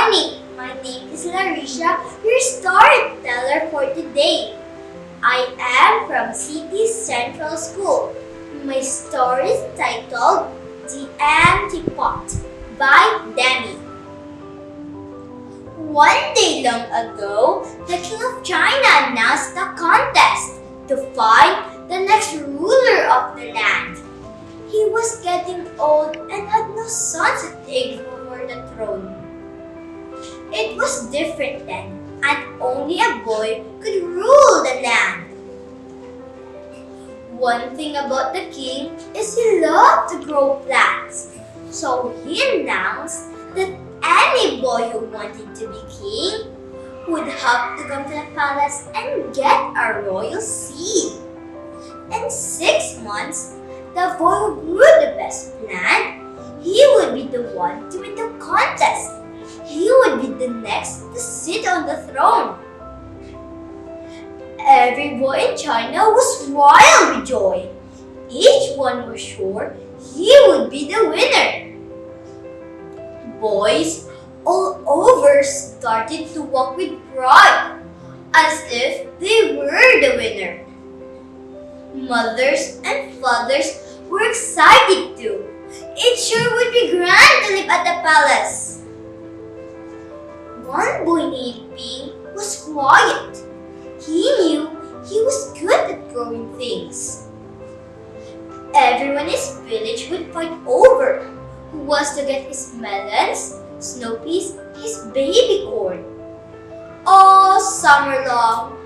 morning. My name is Lareasha, your storyteller for today. I am from City Central School. My story is titled The Empty Pot by Demi. One day long ago, the King of China announced a contest to find the next ruler of the land. He was getting old and had no sons to take over the throne. It was different then, and only a boy could rule the land. One thing about the king is he loved to grow plants, so he announced that any boy who wanted to be king would have to come to the palace and get a royal seed. In 6 months, the boy who grew the best plant, he would be the one to win the contest. He would be the next to sit on the throne. Every boy in China was wild with joy. Each one was sure he would be the winner. Boys all over started to walk with pride, as if they were the winner. Mothers and fathers were excited too. It sure would be grand to live at the palace. One boy named Ping was quiet. He knew he was good at growing things. Everyone in his village would fight over who was to get his melons, snow peas, his baby corn. All summer long,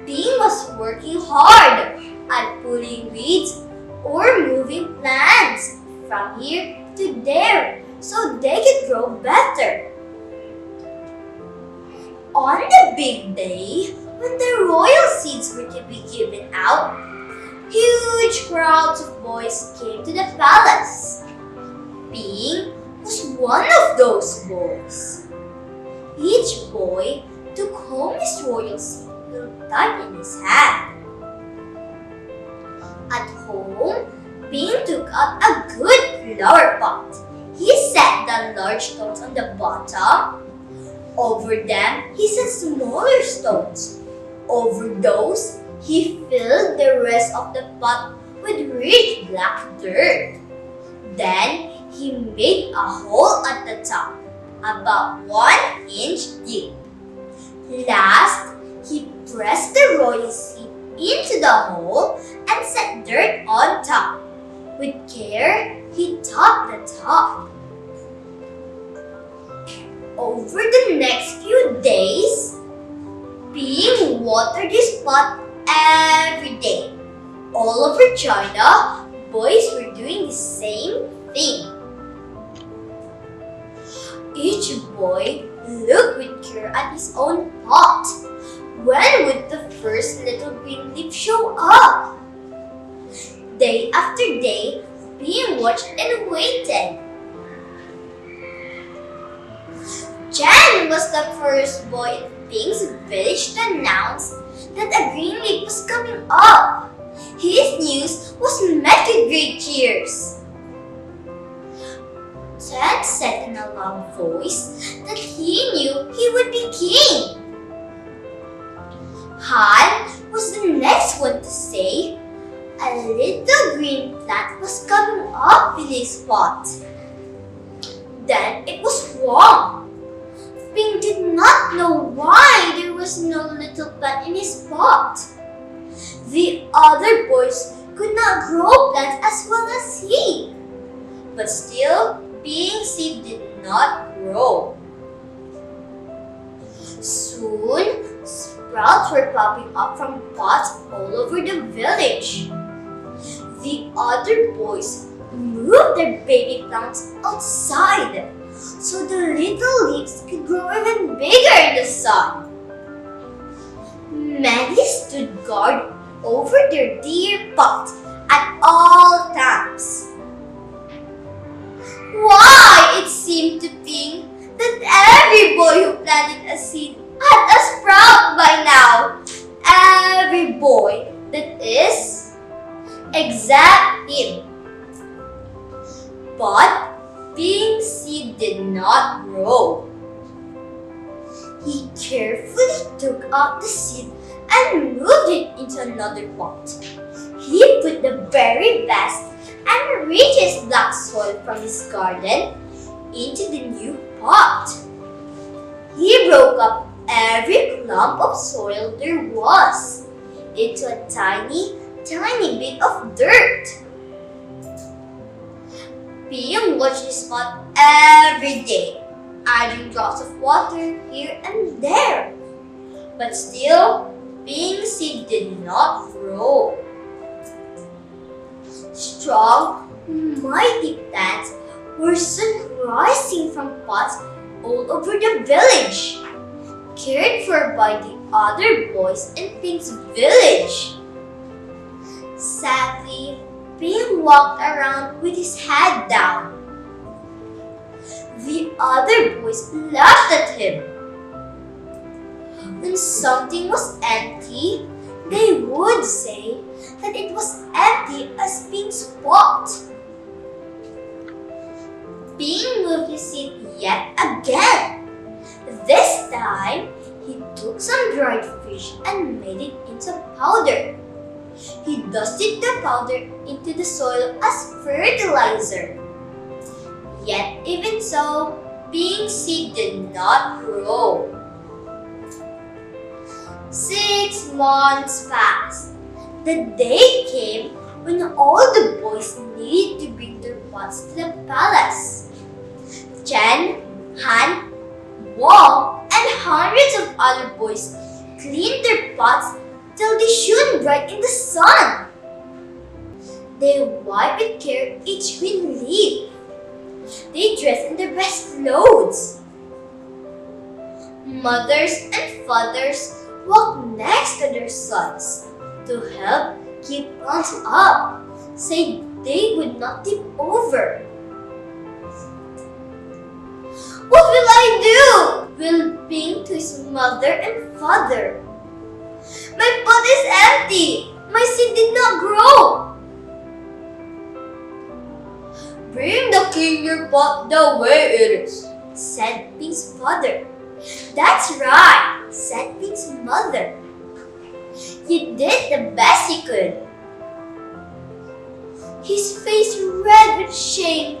Ping was working hard at pulling weeds or moving plants from here to there so they could grow better. On the big day, when the royal seeds were to be given out, huge crowds of boys came to the palace. Ping was one of those boys. Each boy took home his royal seed tight in his hand. At home, Ping took out a good flower pot. He set the large stones on the bottom. Over them, he set smaller stones. Over those, he filled the rest of the pot with rich black dirt. Then, he made a hole at the top, about 1 inch deep. Last, he pressed the royal seed into the hole and set dirt on top. With care, he topped the top. Over the next few days, Ping watered his pot every day. All over China, boys were doing the same thing. Each boy looked with care at his own pot. When would the first little green leaf show up? Day after day, Ping watched and waited. Jan was the first boy in Ping's village to announce that a green leaf was coming up. His news was met with great cheers. Ted said in a loud voice that he knew he would be king. Han was the next one to say a little green plant was coming up in his pot. Then it was wrong. Ping did not know why there was no little plant in his pot. The other boys could not grow plants as well as he. But still, Ping's seed did not grow. Soon, sprouts were popping up from pots all over the village. The other boys moved their baby plants outside so the little leaves could grow even bigger in the sun. Many stood guard over their dear pot at all times. Why, it seemed to Ping that every boy who planted a seed had a sprout by now. Every boy, that is, except him. But Ping's seed did not grow. He carefully took out the seed and moved it into another pot. He put the very best and richest black soil from his garden into the new pot. He broke up every clump of soil there was into a tiny, tiny bit of dirt. Ping watched this pot every day, adding drops of water here and there. But still, Ping's seed did not grow. Strong, mighty plants were soon rising from pots all over the village, cared for by the other boys in Ping's village. Sadly, Ping walked around with his head down. The other boys laughed at him. When something was empty, they would say that it was empty as Ping's pot. Ping moved his seed yet again. This time, he took some dried fish and made it into powder. He dusted the powder into the soil as fertilizer. Yet even so, Ping's seed did not grow. 6 months passed. The day came when all the boys needed to bring their pots to the palace. Chen, Han, Wong, and hundreds of other boys cleaned their pots till they shone bright in the sun. They wiped with care each green leaf. They dressed in their best clothes. Mothers and fathers walked next to their sons to help keep plants up, so they would not tip over. What will I do? Will Ping to his mother and father. My pot is empty. My seed did not grow. Bring the king your pot the way it is, said Ping's father. That's right, said Ping's mother. You did the best you could. His face red with shame,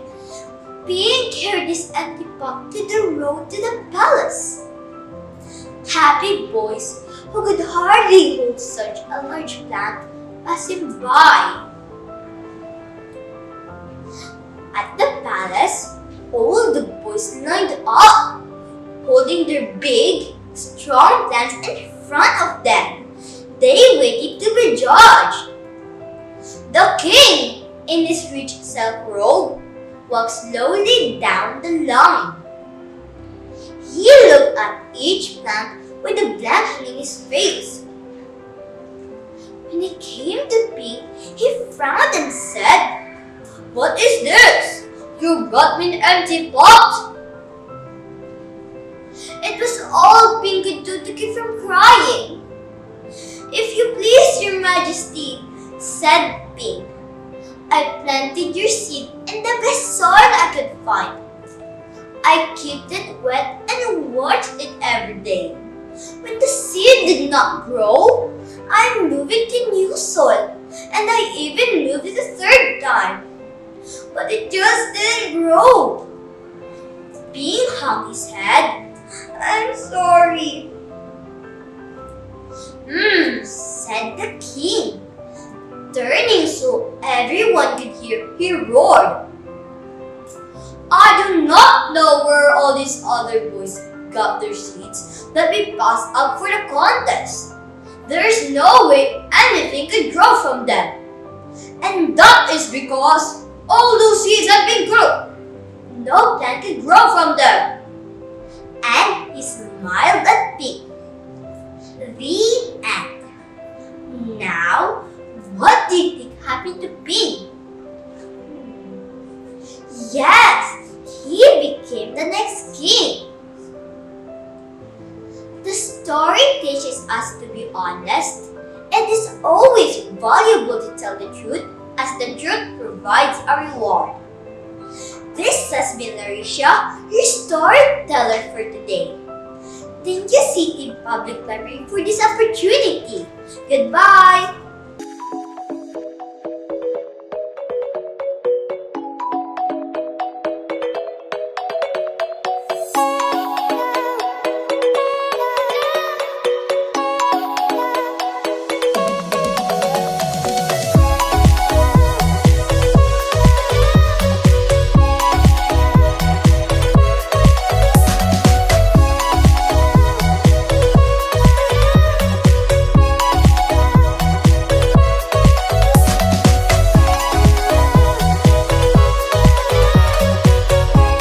Ping carried his empty pot to the road to the palace. Happy boys who could hardly hold such a large plant passed him by. At the palace, all the boys lined up, holding their big, strong plants in front of them. They waited to be judged. The king, in his rich silk robe, walked slowly down the line. He looked at each plant with a blank in his face. When he came to Ping, he frowned and said, "What is this? You brought me an empty pot." It was all Ping could do to keep from crying. "If you please, your majesty," said Ping, "I planted your seed in the best soil I could find. I kept it wet and watched it every day. When the seed did not grow, I moved it to new soil, and I even moved it a third time. But it just didn't grow." Ping hung his head. "I'm sorry." Said the king. Turning so everyone could hear, he roared, "I do not know where all these other boys got their seeds that we passed up for the contest. There is no way anything could grow from them. And that is because all those seeds have been grown. No plant could grow from them." And he smiled at Ping. The end. Now, what do you think happened to Ping? Yes, he became the next king. The story teaches us to be honest. It is always valuable to tell the truth, as the truth provides a reward. This has been Lareasha, your storyteller for today. Thank you, City Public Library, for this opportunity. Goodbye!